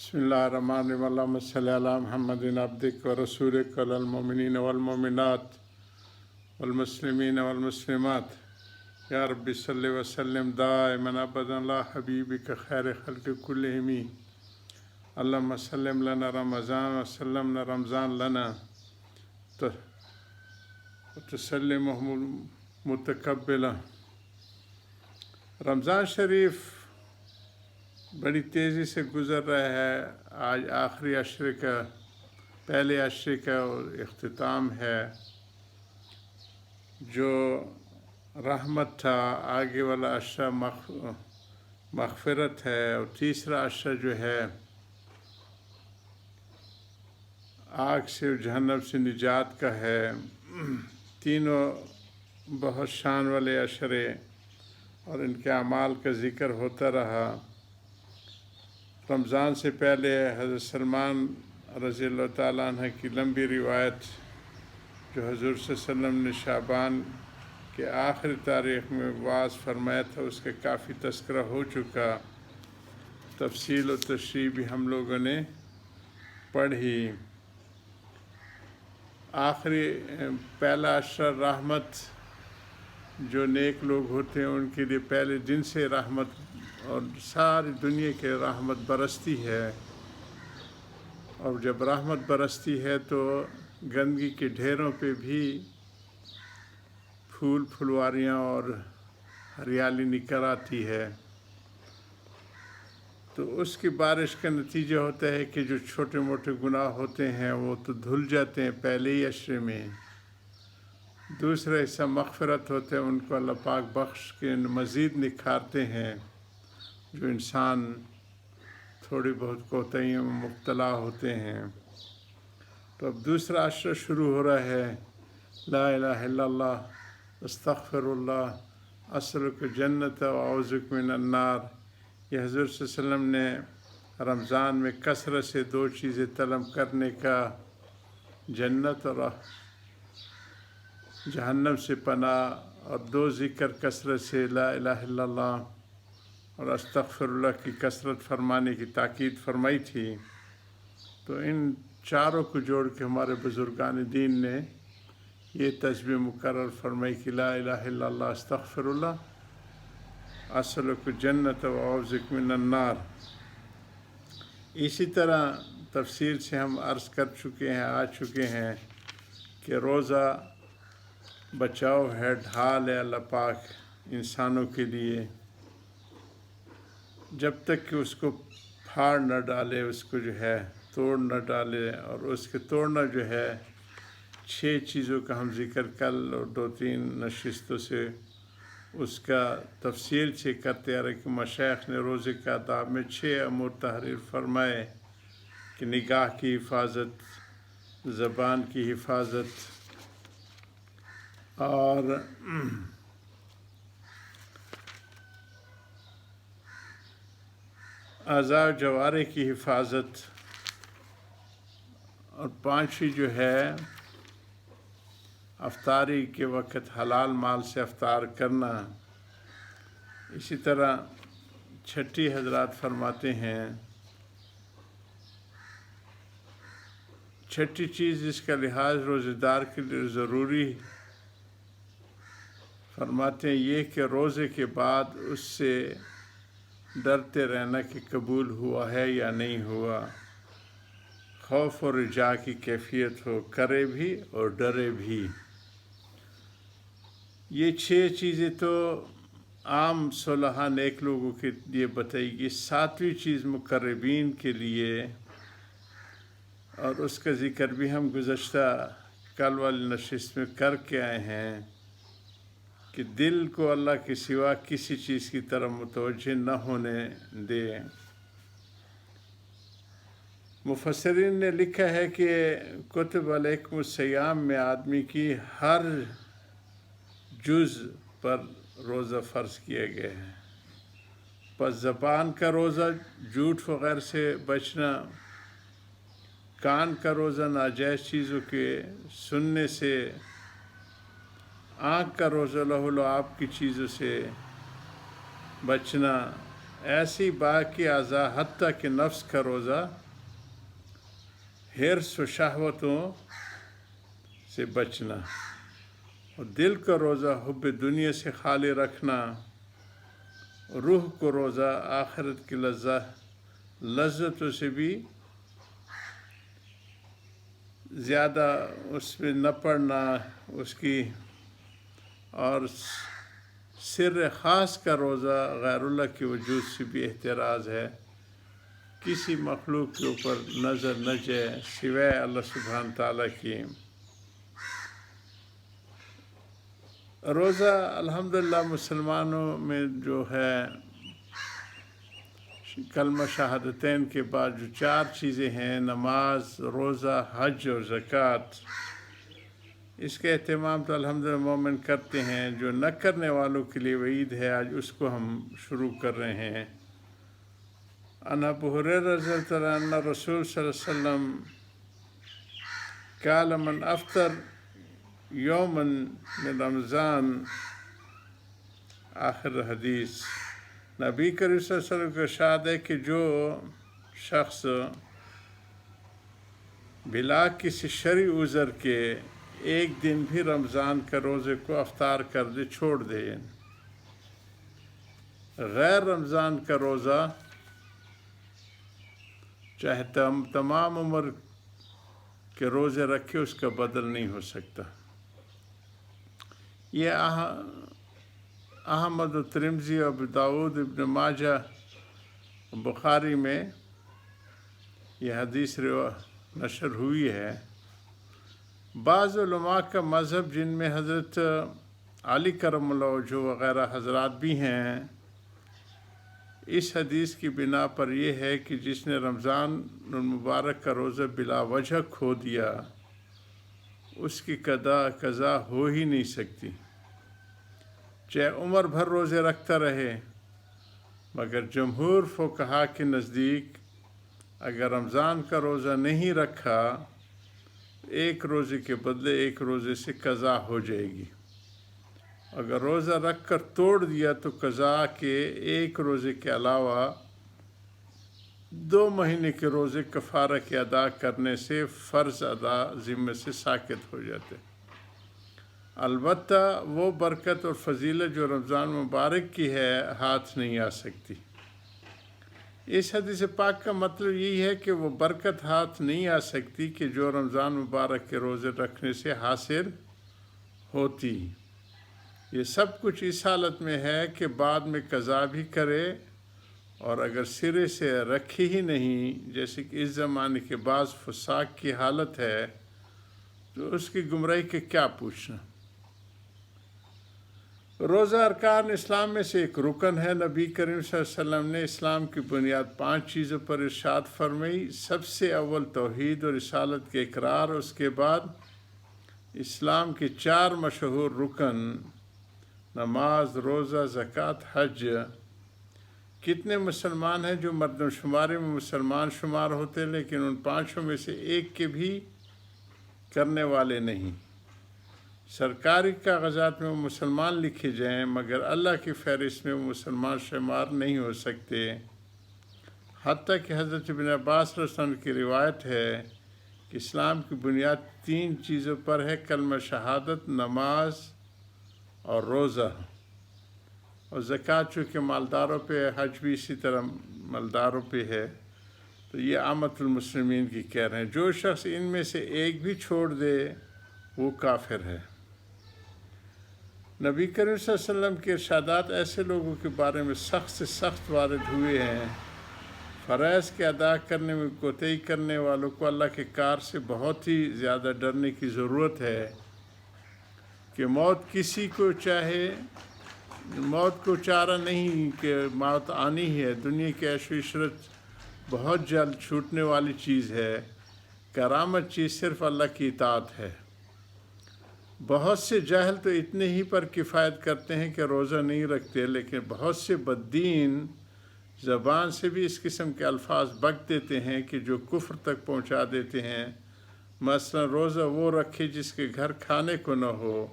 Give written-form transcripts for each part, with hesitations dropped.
بسم اللہ الرحمن الرحیم اللہم صلی علی محمد عبدک و رسولک علی المؤمنین والمؤمنات والمسلمین والمسلمات یا رب صلی وسلم دائما ابدا علی حبیبک خیر خلق کلہم اللہم سلم لنا رمضان وسلمنا رمضان لنا وتسلمہ متقبلا۔ رمضان شریف بڑی تیزی سے گزر رہا ہے۔ آج آخری عشرے کا پہلے عشرے کا اختتام ہے، جو رحمت تھا۔ آگے والا عشرہ مغفرت ہے، اور تیسرا عشرہ جو ہے آگ سے جہنم سے نجات کا ہے۔ تینوں بہت شان والے عشرے اور ان کے اعمال کا ذکر ہوتا رہا۔ رمضان سے پہلے حضرت سلمان رضی اللہ تعالیٰ عنہ کی لمبی روایت، جو حضور صلی اللہ علیہ وسلم نے شعبان کے آخری تاریخ میں وعظ فرمایا تھا، اس کا کافی تذکرہ ہو چکا۔ تفصیل و تشریح بھی ہم لوگوں نے پڑھی۔ آخری پہلا عشرہ رحمت، جو نیک لوگ ہوتے ہیں ان کے لیے پہلے دن سے رحمت اور ساری دنیا کے رحمت برستی ہے، اور جب رحمت برستی ہے تو گندگی کے ڈھیروں پہ بھی پھول پھلواریاں اور ہریالی نکل آتی ہے۔ تو اس کی بارش کا نتیجہ ہوتا ہے کہ جو چھوٹے موٹے گناہ ہوتے ہیں وہ تو دھل جاتے ہیں پہلے ہی عشرے میں۔ دوسرا حصہ مغفرت ہوتے ہیں، ان کو اللہ پاک بخش کے مزید نکھارتے ہیں، جو انسان تھوڑی بہت کوتاہیوں میں مبتلا ہوتے ہیں۔ تو اب دوسرا عشرہ شروع ہو رہا ہے۔ لا الہ الا اللہ، استغفر اللہ، اسألک جنت و اعوذک من النار۔ یہ حضور صلی اللہ علیہ وسلم نے رمضان میں کثرت سے دو چیزیں طلب کرنے کا، جنت اور جہنم سے پناہ، اور دو ذکر کثرت سے لا الہ الا اللہ اور استغفر اللہ کی کثرت فرمانے کی تاکید فرمائی تھی۔ تو ان چاروں کو جوڑ کے ہمارے بزرگان دین نے یہ تسبیح مقرر فرمائی کہ لا الہ الا اللہ، استغفر اللہ، اسألک جنت و اعوذک من النار۔ اسی طرح تفصیل سے ہم عرض کر چکے ہیں، آ چکے ہیں کہ روزہ بچاؤ ہے، ڈھال ہے اللہ پاک انسانوں کے لیے۔ جب تک کہ اس کو پھاڑ نہ ڈالے، اس کو جو ہے توڑ نہ ڈالے، اور اس کے توڑنا جو ہے 6 چیزوں کا ہم ذکر کل اور 2-3 نشستوں سے اس کا تفصیل سے کرتے آ رہے کہ مشائخ نے روزے کے آداب میں 6 امور تحریر فرمائے کہ نگاہ کی حفاظت، زبان کی حفاظت، اور اعضاء و جوارح کی حفاظت، اور 5ویں جو ہے افطاری کے وقت حلال مال سے افطار کرنا۔ اسی طرح 6 حضرات فرماتے ہیں، 6 چیز جس کا لحاظ روزہ دار کے لیے ضروری فرماتے ہیں یہ کہ روزے کے بعد اس سے ڈرتے رہنا کہ قبول ہوا ہے یا نہیں ہوا، خوف اور رجاء کی کیفیت ہو، کرے بھی اور ڈرے بھی۔ یہ 6 چیزیں تو عام صلحاء نیک لوگوں کے لیے بتائی گئی۔ 7ویں چیز مقربین کے لیے، اور اس کا ذکر بھی ہم گزشتہ کل والی نشست میں کر کے آئے ہیں کہ دل کو اللہ کے سوا کسی چیز کی طرف متوجہ نہ ہونے دے۔ مفسرین نے لکھا ہے کہ کتب علیکم الصیام میں آدمی کی ہر جز پر روزہ فرض کیا گیا ہے۔ پس زبان کا روزہ جھوٹ وغیرہ سے بچنا، کان کا روزہ ناجائز چیزوں کے سننے سے، آنکھ کا روزہ لہو و لعاب کی چیزوں سے بچنا، ایسی باقی اعضاء حتیٰ کہ نفس کا روزہ حرص و شہوتوں سے بچنا، اور دل کا روزہ حب دنیا سے خالی رکھنا، روح کو روزہ آخرت کی لذتوں سے بھی زیادہ اس پہ نہ پڑنا، اس کی، اور سر خاص کا روزہ غیر اللہ کے وجود سے بھی احتراز ہے، کسی مخلوق کے اوپر نظر نہ جائے سوائے اللہ سبحانہ تعالیٰ کی۔ روزہ الحمدللہ مسلمانوں میں جو ہے کلمہ شہادتین کے بعد جو 4 چیزیں ہیں، نماز، روزہ، حج اور زکوٰۃ، اس کا اہتمام تو الحمدللہ مومن کرتے ہیں، جو نہ کرنے والوں کے لیے وعید ہے، آج اس کو ہم شروع کر رہے ہیں۔ عن ابو ہریرہ رضی اللہ عنہ ان رسول صلی اللہ علیہ وسلم قال من افطر یوما من رمضان، آخر حدیث۔ نبی کریم صلی اللہ علیہ وسلم کا ارشاد ہے کہ جو شخص بلا کسی شرعی عذر کے ایک دن بھی رمضان کا روزے کو افطار کر دے، چھوڑ دے، غیر رمضان کا روزہ چاہے تمام عمر کے روزے رکھے، اس کا بدل نہیں ہو سکتا۔ یہ احمد و ترمذی اور ابو داؤد ابن ماجہ بخاری میں یہ حدیث نشر ہوئی ہے۔ بعض علماء کا مذہب، جن میں حضرت علی کرم اللہ وجہہ وغیرہ حضرات بھی ہیں، اس حدیث کی بنا پر یہ ہے کہ جس نے رمضان المبارک کا روزہ بلا وجہ کھو دیا، اس کی قضا ہو ہی نہیں سکتی، چاہے عمر بھر روزے رکھتا رہے۔ مگر جمہور فقہا کے نزدیک اگر رمضان کا روزہ نہیں رکھا، ایک روزے کے بدلے ایک روزے سے قضا ہو جائے گی۔ اگر روزہ رکھ کر توڑ دیا تو قضا کے ایک روزے کے علاوہ 2 مہینے کے روزے کفارہ کے ادا کرنے سے فرض ادا ذمہ سے ساقط ہو جاتے۔ البتہ وہ برکت اور فضیلت جو رمضان مبارک کی ہے ہاتھ نہیں آ سکتی۔ اس حدیث پاک کا مطلب یہی ہے کہ وہ برکت ہاتھ نہیں آ سکتی کہ جو رمضان مبارک کے روزے رکھنے سے حاصل ہوتی۔ یہ سب کچھ اس حالت میں ہے کہ بعد میں قضا بھی کرے، اور اگر سرے سے رکھی ہی نہیں، جیسے کہ اس زمانے کے بعض فساق کی حالت ہے، تو اس کی گمراہی کے کیا پوچھنا۔ روزہ ارکان اسلام میں سے ایک رکن ہے۔ نبی کریم صلی اللہ علیہ وسلم نے اسلام کی بنیاد 5 چیزوں پر ارشاد فرمائی۔ سب سے اول توحید اور رسالت کے اقرار، اس کے بعد اسلام کے 4 مشہور رکن، نماز، روزہ، زکوٰۃ، حج۔ کتنے مسلمان ہیں جو مردم شماری میں مسلمان شمار ہوتے، لیکن ان 5 میں سے ایک کے بھی کرنے والے نہیں۔ سرکاری کاغذات میں وہ مسلمان لکھے جائیں، مگر اللہ کی فہرست میں وہ مسلمان شمار نہیں ہو سکتے۔ حتیٰ کہ حضرت ابن عباس رضی اللہ عنہ کی روایت ہے کہ اسلام کی بنیاد 3 چیزوں پر ہے: کلمہ شہادت، نماز اور روزہ، اور زکوٰۃ چونکہ مالداروں پہ، حج بھی اسی طرح مالداروں پہ ہے۔ تو یہ عامۃ المسلمین کی کہہ رہے ہیں۔ جو شخص ان میں سے ایک بھی چھوڑ دے وہ کافر ہے۔ نبی کریم صلی اللہ علیہ وسلم کے ارشادات ایسے لوگوں کے بارے میں سخت سے سخت وارد ہوئے ہیں، فرائض کے ادا کرنے میں کوتاہی کرنے والوں کو اللہ کے کار سے بہت ہی زیادہ ڈرنے کی ضرورت ہے کہ موت کسی کو چاہے، موت کو چارہ نہیں کہ موت آنی ہے۔ دنیا کی عیش و عشرت بہت جلد چھوٹنے والی چیز ہے، کرامت چیز صرف اللہ کی اطاعت ہے۔ بہت سے جاہل تو اتنے ہی پر کفایت کرتے ہیں کہ روزہ نہیں رکھتے، لیکن بہت سے بددین زبان سے بھی اس قسم کے الفاظ بک دیتے ہیں کہ جو کفر تک پہنچا دیتے ہیں۔ مثلا روزہ وہ رکھے جس کے گھر کھانے کو نہ ہو،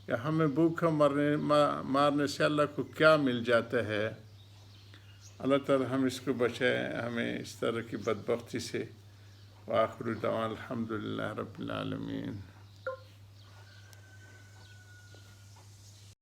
یا ہمیں بھوکا مارنے سے اللہ کو کیا مل جاتا ہے۔ اللہ تعالی ہم اس کو بچائے ہمیں اس طرح کی بدبختی سے۔ وآخر دعوانا الحمدللہ رب العالمین۔